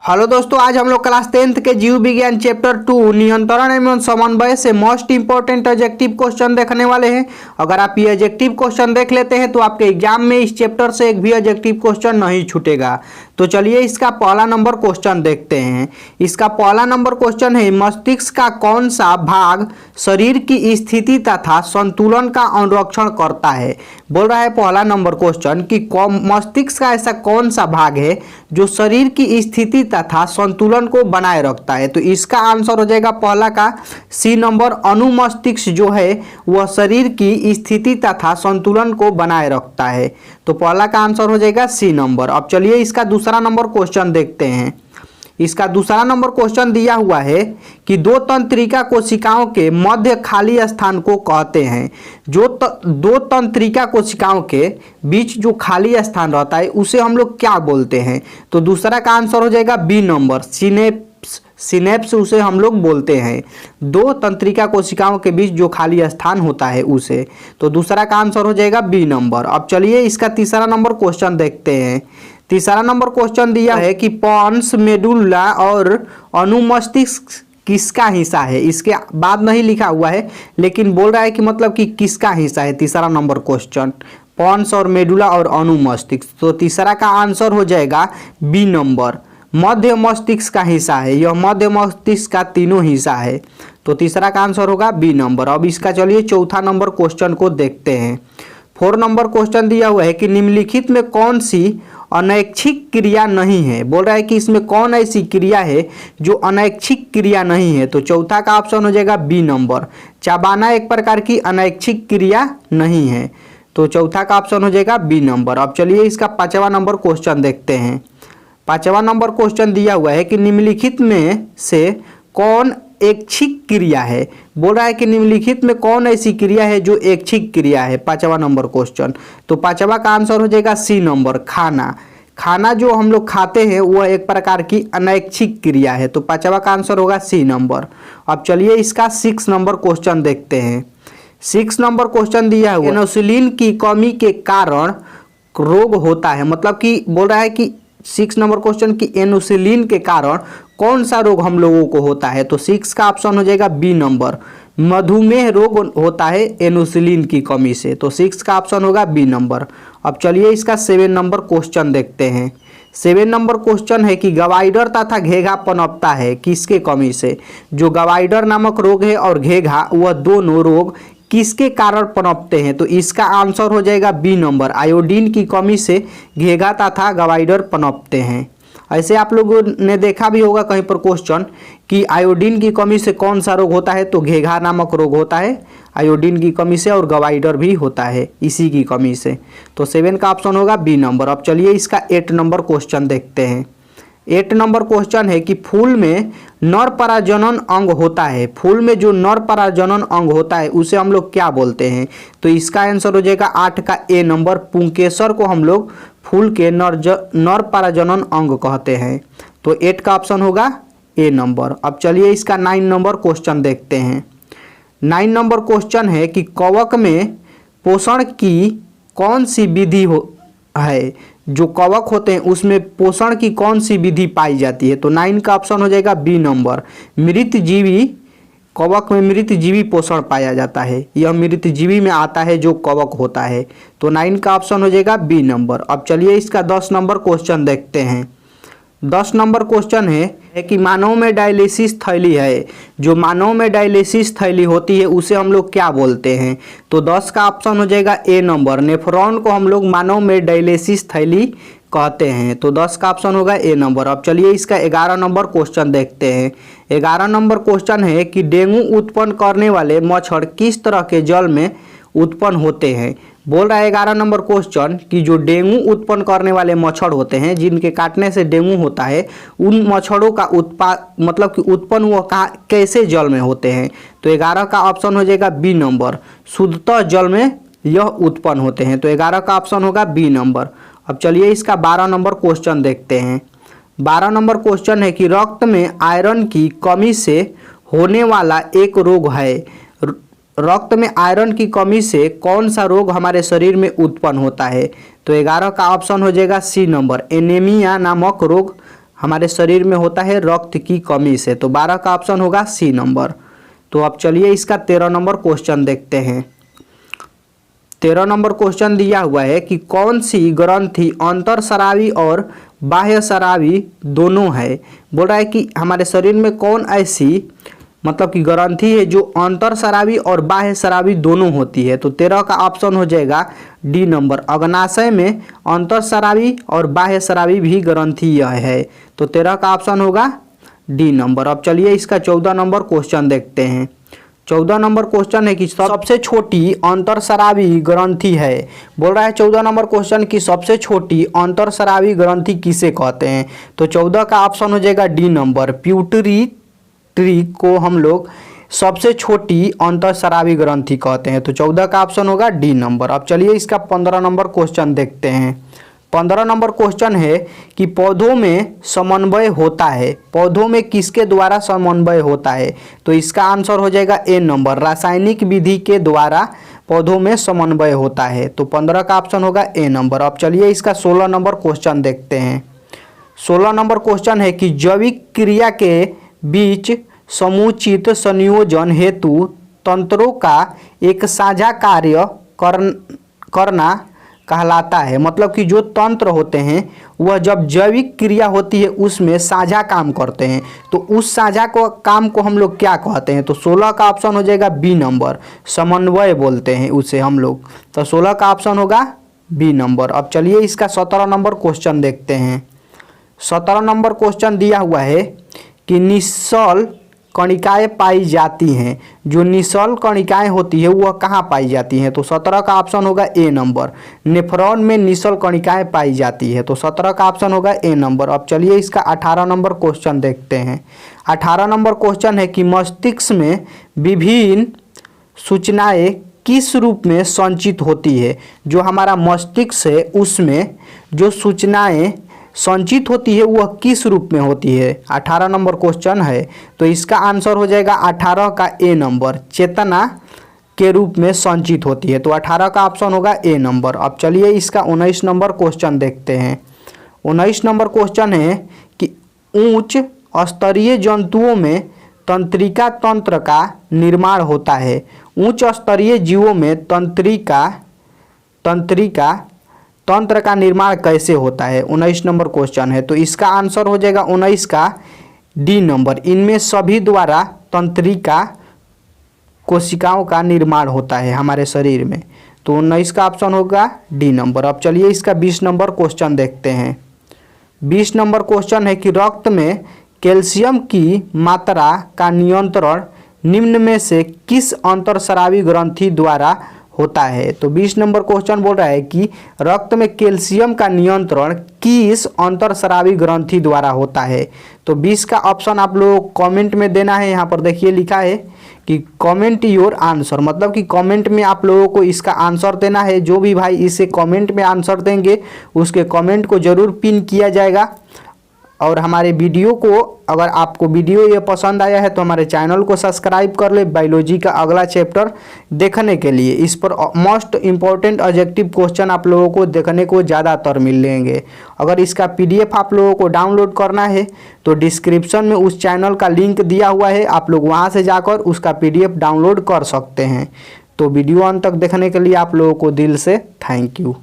Hello दोस्तों, आज हम लोग क्लास 10th के जीव विज्ञान चैप्टर 2 नियंत्रण एवं समन्वय से मोस्ट इंपॉर्टेंट एडजेक्टिव क्वेश्चन देखने वाले हैं। अगर आप ये एडजेक्टिव क्वेश्चन देख लेते हैं तो आपके एग्जाम में इस चैप्टर से एक भी एडजेक्टिव क्वेश्चन नहीं छूटेगा। तो चलिए इसका पहला नंबर क्वेश्चन देखते हैं। इसका पहला नंबर क्वेश्चन है, मस्तिष्क का कौन सा भाग शरीर की स्थिति तथा संतुलन का अनुरक्षण करता है। बोल रहा है पहला नंबर क्वेश्चन कि मस्तिष्क का ऐसा कौन सा भाग है जो शरीर की स्थिति तथा संतुलन को बनाए रखता है। तो इसका आंसर हो जाएगा पहला का सी नंबर, अनुमस्तिष्क जो है वह शरीर की स्थिति तथा संतुलन को बनाए रखता है। तो पहला का आंसर हो जाएगा सी नंबर। अब चलिए इसका दूसरा नंबर क्वेश्चन देखते हैं। इसका दूसरा नंबर क्वेश्चन दिया हुआ है कि दो तंत्रिका कोशिकाओं के मध्य खाली स्थान को कहते हैं। जो दो तंत्रिका कोशिकाओं के बीच जो खाली स्थान रहता है उसे हम लोग क्या बोलते हैं। तो दूसरा का आंसर हो जाएगा बी नंबर, सिनेप्स उसे हम लोग बोलते हैं। दो तंत्रिका कोशिकाओं के बीच जो खाली स्थान होता है उसे। तो दूसरा का आंसर हो जाएगा बी नंबर। अब चलिए इसका तीसरा नंबर क्वेश्चन देखते हैं। तीसरा नंबर क्वेश्चन दिया है कि पॉन्स मेडुला और अनुमस्तिष्क किसका हिस्सा है। इसके बाद नहीं लिखा हुआ है लेकिन बोल रहा है कि मतलब कि किसका हिस्सा है। तीसरा नंबर क्वेश्चन पॉन्स और मेडुला और अनुमस्तिष्क। तो तीसरा का आंसर हो जाएगा बी नंबर, मध्य मस्तिष्क का हिस्सा है। यह मध्य मस्तिष्क का तीनों हिस्सा है। तो तीसरा का आंसर होगा बी नंबर। अब इसका चलिए चौथा नंबर क्वेश्चन को देखते हैं। 4 नंबर क्वेश्चन दिया हुआ है कि निम्नलिखित में कौन सी अनैच्छिक क्रिया नहीं है। बोल रहा है कि इसमें कौन ऐसी क्रिया है जो अनैच्छिक क्रिया नहीं है। तो चौथा का ऑप्शन हो जाएगा बी नंबर, चबाना एक प्रकार की अनैच्छिक क्रिया नहीं है। तो चौथा का ऑप्शन हो जाएगा बी नंबर। अब चलिए इसका 5वां नंबर क्वेश्चन देखते हैं। 5वां नंबर क्वेश्चन दिया हुआ है कि निम्नलिखित में से कौन ऐच्छिक क्रिया है। बोल रहा है कि निम्नलिखित में कौन ऐसी क्रिया है जो ऐच्छिक क्रिया है। 5वां नंबर क्वेश्चन। तो 5वां का आंसर हो जाएगा सी नंबर, खाना। खाना जो हम लोग खाते हैं वह एक प्रकार की अनैच्छिक क्रिया है। तो 5वां का आंसर होगा सी नंबर। अब चलिए इसका 6 नंबर क्वेश्चन देखते हैं। 6 नंबर क्वेश्चन दिया हुआ है, इनसुलिन की कमी के कारण रोग होता है। मतलब कि बोल रहा है कि 6 नंबर क्वेश्चन की इनसुलिन के कारण कौन सा रोग हम लोगों को होता है। तो 6 का ऑप्शन हो जाएगा बी नंबर, मधुमेह रोग होता है इनसुलिन की कमी से। तो 6 का ऑप्शन होगा बी नंबर। अब चलिए इसका 7 नंबर क्वेश्चन देखते हैं। 7 नंबर क्वेश्चन है कि गवाइडर तथा घेघा पनपता है किसके कमी से। जो गवाइडर नामक रोग है और घेघा वह दोनों रोग किसके कारण पनपते हैं। तो इसका आंसर हो जाएगा बी नंबर, आयोडीन की कमी से घेघा तथा गवाइडर पनपते हैं। ऐसे आप लोगों ने देखा भी होगा कहीं पर क्वेश्चन कि आयोडीन की कमी से कौन सा रोग होता है। तो घेघा नामक रोग होता है आयोडीन की कमी से, और गवाइडर भी होता है इसी की कमी से। तो 7 का ऑप्शन होगा बी नंबर। अब चलिए इसका 8 नंबर क्वेश्चन देखते हैं। 8 नंबर क्वेश्चन है कि फूल में नर पराजनन अंग होता है। फूल में जो नर पराजनन अंग होता है उसे हम लोग क्या बोलते हैं। तो इसका आंसर हो जाएगा 8 का ए नंबर, पुंकेसर को हम लोग फूल के नर पराजनन अंग कहते हैं। तो 8 का ऑप्शन होगा ए नंबर। अब चलिए इसका 9 नंबर क्वेश्चन देखते हैं। 9 नंबर क्वेश्चन है कि कवक में पोषण की कौन सी विधि है। जो कवक होते हैं उसमें पोषण की कौन सी विधि पाई जाती है। तो 9 का ऑप्शन हो जाएगा बी नंबर, मृतजीवी। कवक में मृतजीवी पोषण पाया जाता है। यह मृतजीवी में आता है जो कवक होता है। तो 9 का ऑप्शन हो जाएगा बी नंबर। अब चलिए इसका 10 नंबर क्वेश्चन देखते हैं। 10 नंबर क्वेश्चन है कि मानव में डायलिसिस थैली है। जो मानव में डायलिसिस थैली होती है उसे हम लोग क्या बोलते हैं। तो 10 का ऑप्शन हो जाएगा ए नंबर, नेफ्रॉन को हम लोग मानव में डायलिसिस थैली कहते हैं। तो 10 का ऑप्शन होगा ए नंबर। अब चलिए इसका 11 नंबर क्वेश्चन देखते हैं। 11 नंबर क्वेश्चन है कि डेंगू उत्पन्न करने वाले मच्छर किस तरह के जल में उत्पन्न होते हैं। बोल रहा है 11 नंबर क्वेश्चन कि जो डेंगू उत्पन्न करने वाले मच्छर होते हैं, जिनके काटने से डेंगू होता है, उन मच्छरों का मतलब कि उत्पन्न वो कैसे जल में होते हैं। तो 11 का ऑप्शन हो जाएगा बी नंबर, शुद्धतः जल में यह उत्पन्न होते हैं। तो 11 का ऑप्शन होगा बी नंबर। अब चलिए इसका 12 नंबर क्वेश्चन देखते हैं। 12 नंबर क्वेश्चन है कि रक्त में आयरन की कमी से होने वाला एक रोग है। रक्त में आयरन की कमी से कौन सा रोग हमारे शरीर में उत्पन्न होता है। तो 11 का ऑप्शन हो जाएगा सी नंबर, एनीमिया नामक रोग हमारे शरीर में होता है रक्त की कमी से। तो 12 का ऑप्शन होगा सी नंबर। तो अब चलिए इसका 13 नंबर क्वेश्चन देखते हैं। 13 नंबर क्वेश्चन दिया हुआ है कि कौन सी ग्रंथि अंतरस्रावी और बाह्य स्रावी दोनों है। बोल रहा है कि हमारे शरीर में कौन ऐसी मतलब कि ग्रंथि है जो अंतरस्रावी और बाह्य स्रावी दोनों होती है। तो 13 का ऑप्शन हो जाएगा डी नंबर। अग्नाशय में अंतरस्रावी और बाह्य स्रावी भी ग्रंथि यह है। तो 13 का ऑप्शन होगा डी नंबर। अब चलिए इसका 14 नंबर क्वेश्चन देखते हैं। 14 नंबर क्वेश्चन है कि सबसे छोटी अंतरस्रावी ग्रंथि है। बोल रहा है 14 नंबर क्वेश्चन की सबसे छोटी अंतरस्रावी ग्रंथि किसे कहते हैं। तो 14 का ऑप्शन हो जाएगा डी नंबर। प्यूटरी को हम लोग सबसे छोटी अंतरस्रावी ग्रंथि कहते हैं। तो 14 का ऑप्शन होगा डी नंबर। अब चलिए इसका 15 नंबर क्वेश्चन देखते हैं। 15 नंबर क्वेश्चन है कि पौधों में समन्वय होता है। पौधों में किसके द्वारा समन्वय होता है। तो इसका आंसर हो जाएगा ए नंबर। रासायनिक विधि के द्वारा पौधों में समन्वय होता है। तो 15 का ऑप्शन होगा ए नंबर। अब चलिए इसका 16 नंबर क्वेश्चन देखते हैं। 16 नंबर क्वेश्चन है कि जैविक क्रिया के बीच समुचित संयोजन हेतु तंत्रों का एक साझा कार्य करना कहलाता है। मतलब कि जो तंत्र होते हैं वह जब जैविक क्रिया होती है उसमें साझा काम करते हैं। तो उस साझा काम को हम लोग क्या कहते हैं। तो 16 का ऑप्शन हो जाएगा बी नंबर। समन्वय बोलते हैं उसे हम लोग। तो 16 का ऑप्शन होगा बी नंबर। अब चलिए इसका 17 नंबर क्वेश्चन देखते हैं। 17 नंबर क्वेश्चन दिया हुआ है कि निश्चल कणिकाएं पाई जाती हैं। जो निश्चल कणिकाएं होती है वह कहाँ पाई जाती हैं। तो 17 का ऑप्शन होगा ए नंबर। नेफ्रॉन में निश्चल कणिकाएं पाई जाती है। तो 17 का ऑप्शन होगा ए नंबर। अब चलिए इसका 18 नंबर क्वेश्चन देखते हैं। 18 नंबर क्वेश्चन है कि मस्तिष्क में विभिन्न सूचनाएं किस रूप में संचित होती है। जो हमारा मस्तिष्क है उसमें जो सूचनाएं संचित होती है वह किस रूप में होती है। 18 नंबर क्वेश्चन है। तो इसका आंसर हो जाएगा 18 का ए नंबर। चेतना के रूप में संचित होती है। तो 18 का ऑप्शन होगा ए नंबर। अब चलिए इसका 19 नंबर क्वेश्चन देखते हैं। 19 नंबर क्वेश्चन है कि उच्च स्तरीय जंतुओं में तंत्रिका तंत्र का निर्माण होता है। उच्च स्तरीय जीवों में तंत्रिका तंत्र का निर्माण कैसे होता है। 19 नंबर क्वेश्चन है। तो इसका आंसर हो जाएगा 19 का डी नंबर। इनमें सभी द्वारा तंत्रिका कोशिकाओं का निर्माण होता है हमारे शरीर में। तो 19 का ऑप्शन होगा डी नंबर। अब चलिए इसका 20 नंबर क्वेश्चन देखते हैं। 20 नंबर क्वेश्चन है कि रक्त में कैल्शियम की मात्रा का नियंत्रण निम्न में से किस अंतरस्रावी ग्रंथि द्वारा होता है। तो 20 नंबर क्वेश्चन बोल रहा है कि रक्त में कैल्शियम का नियंत्रण किस अंतरस्रावी ग्रंथि द्वारा होता है। तो 20 का ऑप्शन आप लोगों को कमेंट में देना है। यहाँ पर देखिए लिखा है कि कमेंट योर आंसर। मतलब कि कमेंट में आप लोगों को इसका आंसर देना है। जो भी भाई इसे कमेंट में आंसर देंगे उसके कमेंट को ज़रूर पिन किया जाएगा। और हमारे वीडियो को अगर आपको वीडियो ये पसंद आया है तो हमारे चैनल को सब्सक्राइब कर ले बायोलॉजी का अगला चैप्टर देखने के लिए। इस पर मोस्ट इम्पॉर्टेंट ऑब्जेक्टिव क्वेश्चन आप लोगों को देखने को ज़्यादातर मिलेंगे। अगर इसका पीडीएफ आप लोगों को डाउनलोड करना है तो डिस्क्रिप्शन में उस चैनल का लिंक दिया हुआ है। आप लोग वहाँ से जाकर उसका पीडीएफ डाउनलोड कर सकते हैं। तो वीडियो अंत तक देखने के लिए आप लोगों को दिल से थैंक यू।